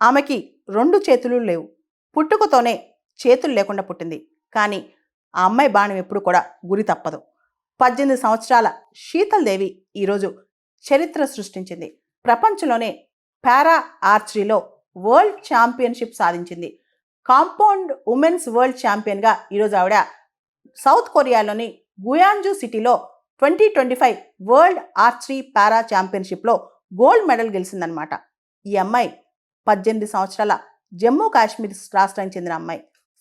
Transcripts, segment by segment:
ఆమెకి 2 చేతులు లేవు. పుట్టుకతోనే చేతులు లేకుండా పుట్టింది. కానీ ఆ అమ్మాయి బాణం ఎప్పుడు కూడా గురి తప్పదు. 18 సంవత్సరాల శీతల్ దేవి ఈరోజు చరిత్ర సృష్టించింది. ప్రపంచంలోనే పారా ఆర్చరీలో వరల్డ్ ఛాంపియన్షిప్ సాధించింది. కాంపౌండ్ ఉమెన్స్ వరల్డ్ ఛాంపియన్గా ఈరోజు ఆవిడ సౌత్ కొరియాలోని గుయాంజు సిటీలో 2025 వరల్డ్ ఆర్చరీ పారా ఛాంపియన్షిప్లో గోల్డ్ మెడల్ గెలిచిందనమాట. ఈ అమ్మాయి 18 సంవత్సరాల జమ్మూ కాశ్మీర్ రాష్ట్రానికి చెందిన అమ్మాయి.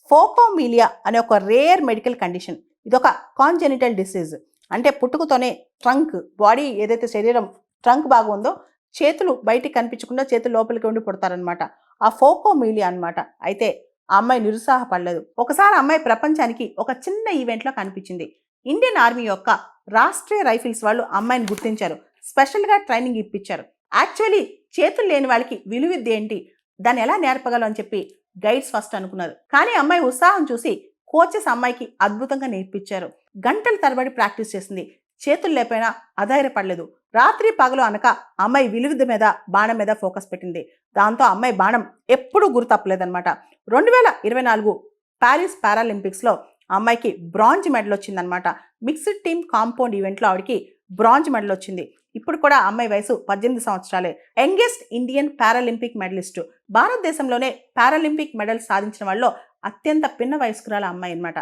ఫోకోమీలియా అనే ఒక రేర్ మెడికల్ కండిషన్. ఇదొక కాంజెనిటల్ డిసీజ్. అంటే పుట్టుకతోనే ట్రంక్, బాడీ ఏదైతే శరీరం ట్రంక్ బాగా ఉందో చేతులు బయటికి కనిపించకుండా చేతులు లోపలికి ఉండి పుడతారనమాట. ఆ ఫోకోమీలియా అనమాట. అయితే ఆ అమ్మాయి నిరుత్సాహపడలేదు. ఒకసారి అమ్మాయి ప్రపంచానికి ఒక చిన్న ఈవెంట్లో కనిపించింది. ఇండియన్ ఆర్మీ యొక్క రాష్ట్రీయ రైఫిల్స్ వాళ్ళు అమ్మాయిని గుర్తించారు. స్పెషల్గా ట్రైనింగ్ ఇప్పించారు. యాక్చువల్లీ చేతులు లేని వాళ్ళకి విలువిద్య ఏంటి, దాన్ని ఎలా నేర్పగలం అని చెప్పి గైడ్స్ ఫస్ట్ అనుకున్నారు. కానీ అమ్మాయి ఉత్సాహం చూసి కోచెస్ అమ్మాయికి అద్భుతంగా నేర్పించారు. గంటల తరబడి ప్రాక్టీస్ చేసింది. చేతులు లేకపోయినా అధైర్యపడలేదు. రాత్రి పగలు అనక అమ్మాయి విలువిద్య మీద, బాణం మీద ఫోకస్ పెట్టింది. దాంతో అమ్మాయి బాణం ఎప్పుడూ గురి తప్పలేదన్నమాట. 2024 ప్యారిస్ పారాలింపిక్స్లో అమ్మాయికి బ్రాంజ్ మెడల్ వచ్చిందనమాట. మిక్స్డ్ టీమ్ కాంపౌండ్ ఈవెంట్లో ఆవిడకి బ్రాంజ్ మెడల్ వచ్చింది. ఇప్పుడు కూడా అమ్మాయి వయసు 18 సంవత్సరాలే. Youngest Indian Paralympic medallist. భారతదేశంలోనే పారాలింపిక్ మెడల్ సాధించిన వాళ్ళలో అత్యంత పిన్న వయస్కురాల అమ్మాయి అనమాట.